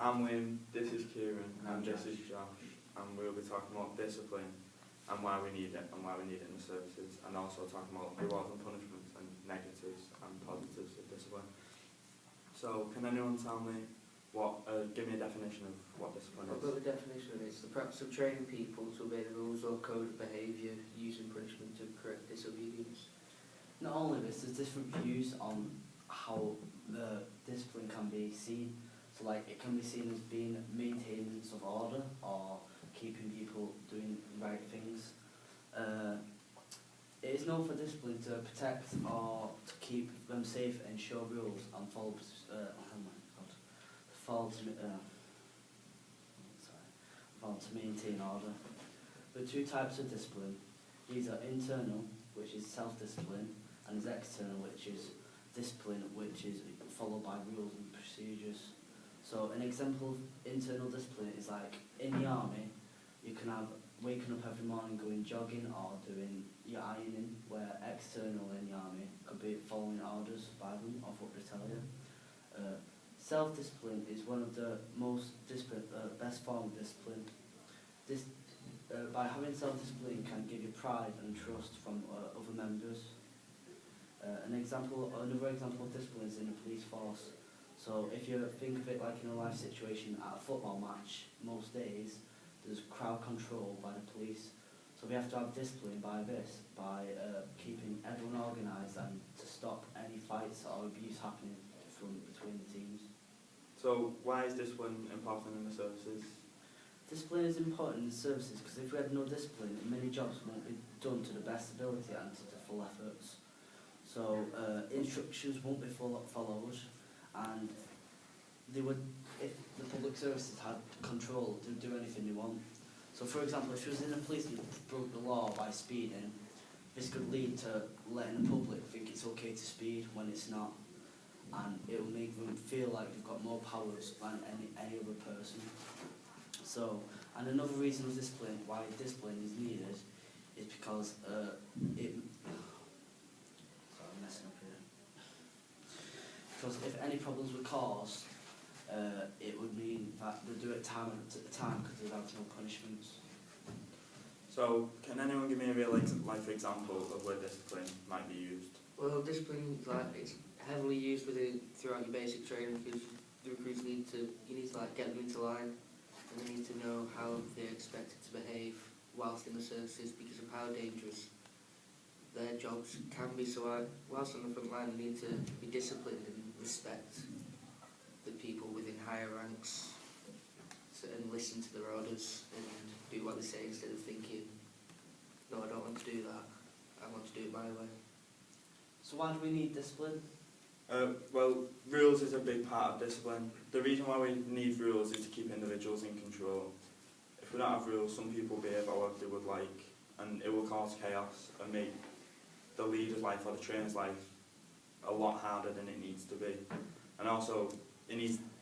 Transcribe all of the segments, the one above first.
I'm Wim, this is Kieran, and this Josh. is Josh, and we'll be talking about discipline and why we need it and why we need it in the services, and also talking about rewards and punishments and negatives and positives of discipline. So, can anyone tell me give me a definition of what discipline I've is? got the definition of it. It's the practice of training people to obey the rules or code of behaviour using punishment to correct disobedience. Not only this, there's different views on how the discipline can be seen. So like it can be seen as being maintenance of order or keeping people doing the right things. It is known for discipline to protect or to keep them safe and ensure rules and follow to maintain order. There are two types of discipline. These are internal, which is self-discipline, and is external, which is discipline, which is followed by rules and procedures. So an example of internal discipline is like in the army, you can have waking up every morning going jogging or doing your ironing, where external in the army could be following orders by them of what they tell you. Self-discipline is one of the most best form of discipline. By having self-discipline can give you pride and trust from other members. Another example of discipline is in the police force. So if you think of it like in a life situation at a football match, most days there's crowd control by the police. So we have to have discipline by keeping everyone organised and to stop any fights or abuse happening between the teams. So, why is discipline important in the services? Discipline is important in the services because if we had no discipline, many jobs won't be done to the best ability and to the full efforts. So instructions won't be followed, and if the public services had control, they'd do anything they want. So for example, if she was in the police and broke the law by speeding, this could lead to letting the public think it's okay to speed when it's not, and it will make them feel like they've got more powers than any other person. So, and another reason of discipline, why discipline is needed, is because because if any problems were caused, it would mean that they'd do it time at a time because they'd have no punishments. So, can anyone give me a real life example of where discipline might be used? Well, discipline it's heavily used throughout your basic training because the recruits need to get them into line, and they need to know how they're expected to behave whilst in the services because of how dangerous their jobs can be. So whilst on the front line, they need to be disciplined and respect the people within higher ranks and listen to their orders and do what they say instead of thinking, no, I don't want to do that, I want to do it my way. So why do we need discipline? Well, rules is a big part of discipline. The reason why we need rules is to keep individuals in control. If we don't have rules, some people behave however they would like, and it will cause chaos and make the leader's life or the trainer's life a lot harder than it needs to be. And also,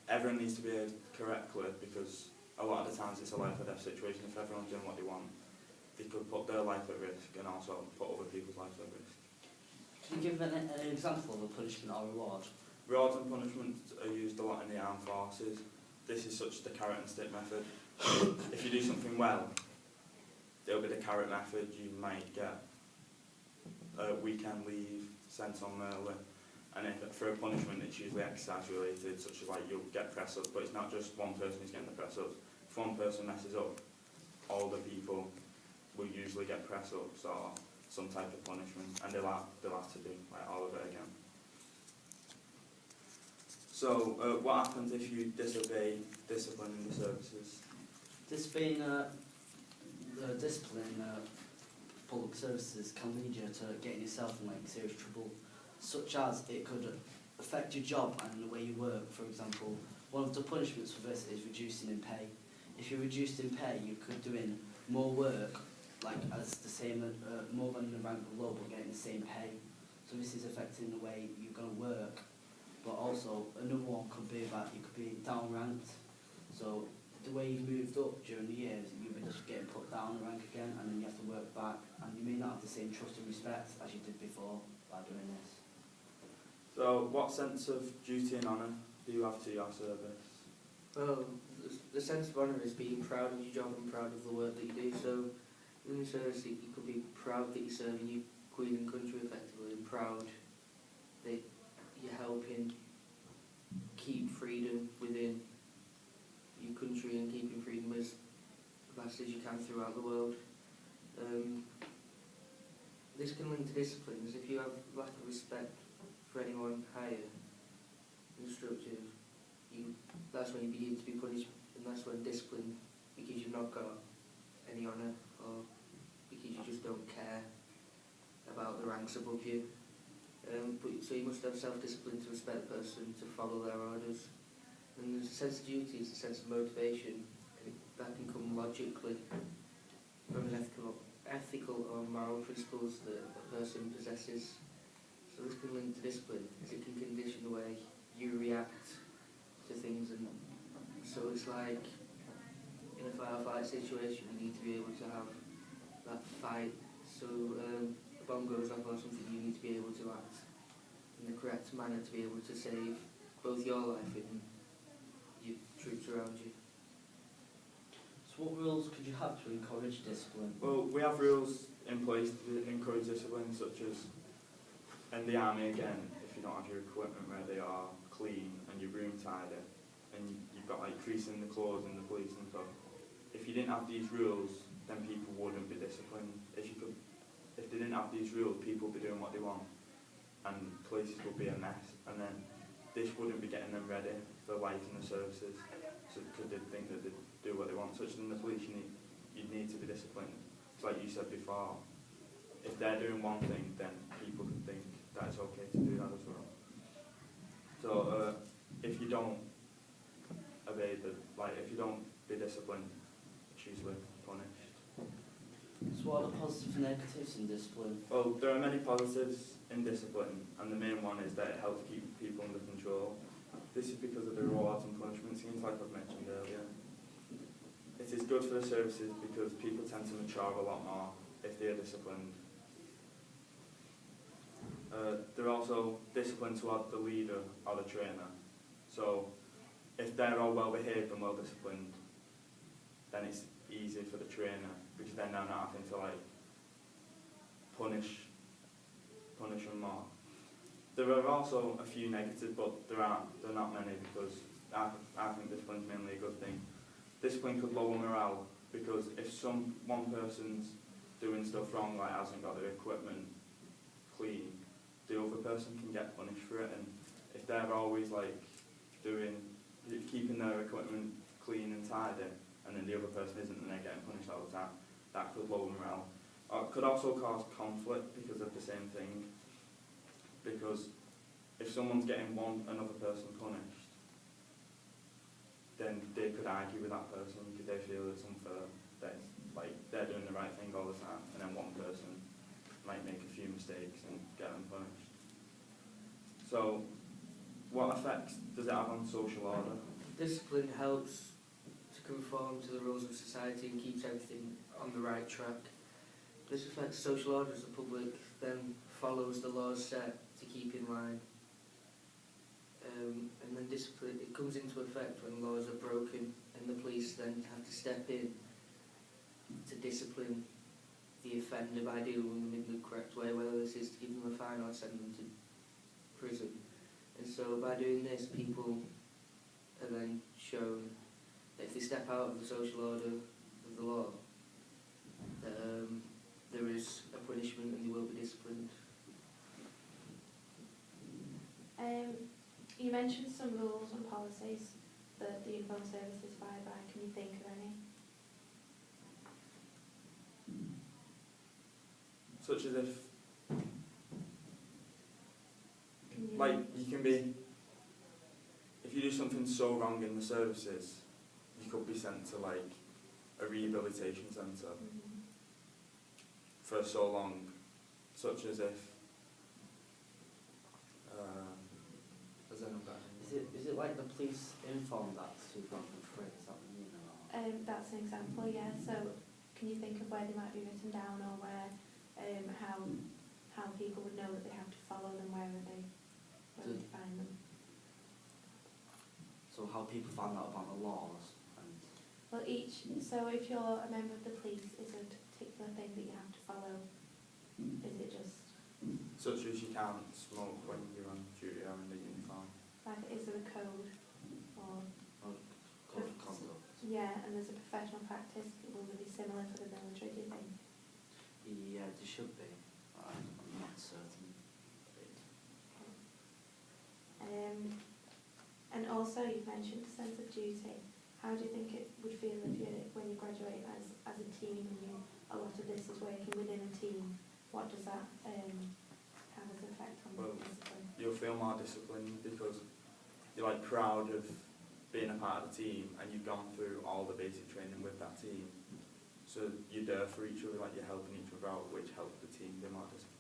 everyone needs to behave correctly because a lot of the times it's a life or death situation. If everyone's doing what they want, they could put their life at risk and also put other people's lives at risk. Can you give an example of a punishment or reward? Rewards and punishments are used a lot in the armed forces. This is such the carrot and stick method. If you do something well, it'll be the carrot method. You might get a weekend leave, sent home early, and for a punishment it's usually exercise related, such as like you'll get press ups, but it's not just one person who's getting the press ups. If one person messes up, all the people will usually get press ups or some type of punishment, and they'll have to do like all of it again. So what happens if you disobey discipline in the services? Disobeying discipline public services can lead you to getting yourself in serious trouble, such as it could affect your job and the way you work. For example, one of the punishments for this is reducing in pay. If you're reduced in pay, you could doing more work, as the same, more than the rank below, but getting the same pay. So this is affecting the way you're going to work. But also, another one could be that you could be down ranked. So the way you've moved up during the years, you'll be just getting put down a rank again, and then you have to work back, and you may not have the same trust and respect as you did before by doing this. So what sense of duty and honour do you have to your service? Well, the sense of honour is being proud of your job and proud of the work that you do. So, in the service, you could be proud that you're serving your queen and country effectively, and proud that you're helping keep freedom within your country and keeping freedom as vast as you can throughout the world. This can link to disciplines. If you have lack of respect for anyone higher instructed, that's when you begin to be punished, and that's when discipline, because you've not got any honour or because you just don't care about the ranks above you. So you must have self-discipline to respect the person, to follow their orders. And there's a sense of duty, it's a sense of motivation, and that can come logically from an ethical or moral principles that a person possesses. So this can link to discipline, as it can condition the way you react to things. And so it's like, in a firefight situation, you need to be able to have that fight. So a bomb goes off or something, you need to be able to act in the correct manner to be able to save both your life and your troops around you. So what rules could you have to encourage discipline? Well, we have rules in place to encourage discipline, such as in the army again, if you don't have your equipment ready or clean and your room tidy, and you've got like crease in the clothes and the police and stuff. If you didn't have these rules, then people wouldn't be disciplined. If they didn't have these rules, people would be doing what they want, and places would be a mess, and then this wouldn't be getting them ready for life in the services, so because they'd think that they'd do what they want. Such as in the police, you'd need to be disciplined. It's like you said before, if they're doing one thing, then people can think that it's okay to do that as well. So if you don't obey if you don't be disciplined, it's usually punished. So what are the positives and negatives in discipline? Well, there are many positives in discipline, and the main one is that it helps keep people under control. This is because of the rewards and punishment schemes, like I've mentioned earlier. It is good for the services because people tend to mature a lot more if they are disciplined. They're also disciplined towards the leader or the trainer. So if they're all well behaved and well disciplined, then it's easy for the trainer because then they're not having to punish them more. There are also a few negatives, but there are not many because I think discipline's mainly a good thing. Discipline could lower morale because if one person's doing stuff wrong, like hasn't got their equipment clean, the other person can get punished for it, and if they're always keeping their equipment clean and tidy, and then the other person isn't, and they're getting punished all the time, that could lower morale. Or it could also cause conflict because of the same thing. Because if someone's getting another person punished, then they could argue with that person because they feel it's unfair, that they're doing the right thing all the time, and then one person might make a few mistakes and get them punished. So, what effects does it have on social order? Discipline helps to conform to the rules of society and keeps everything on the right track. This affects social order as the public then follows the laws set to keep in line. And then discipline, it comes into effect when laws are broken, and the police then have to step in to discipline the offender by dealing with them in the correct way, whether this is to give them a fine or send them to prison. And so by doing this, people are then shown that if they step out of the social order of the law, there is a punishment and they will be disciplined. You mentioned some rules and policies that the uniformed services abide by. Can you think of any? Such as if, if you do something so wrong in the services, you could be sent to a rehabilitation centre for so long, such as if, Is it like the police informed that 2003, is that what you mean? Or? That's an example, yeah. So can you think of where they might be written down, or where, how people would know that they have to follow them, where would they find them? So So how people find out about the laws and Well, so if you're a member of the police, is there a particular thing that you have to follow? Is it just, Such as you can't smoke when you're on duty or in the uniform. like, is there a code? Or, code of conduct? yeah, and there's a professional practice, will it be similar to the military, do you think? Yeah, there should be. I'm not certain. And also, you've mentioned a sense of duty. How do you think it would feel if when you graduate as a team and a lot of this is working within a team? What does that have as an effect on Well, discipline? You'll feel more disciplined because you're like proud of being a part of the team and you've gone through all the basic training with that team. So you're there for each other, like you're helping each other out, which helps the team be more disciplined.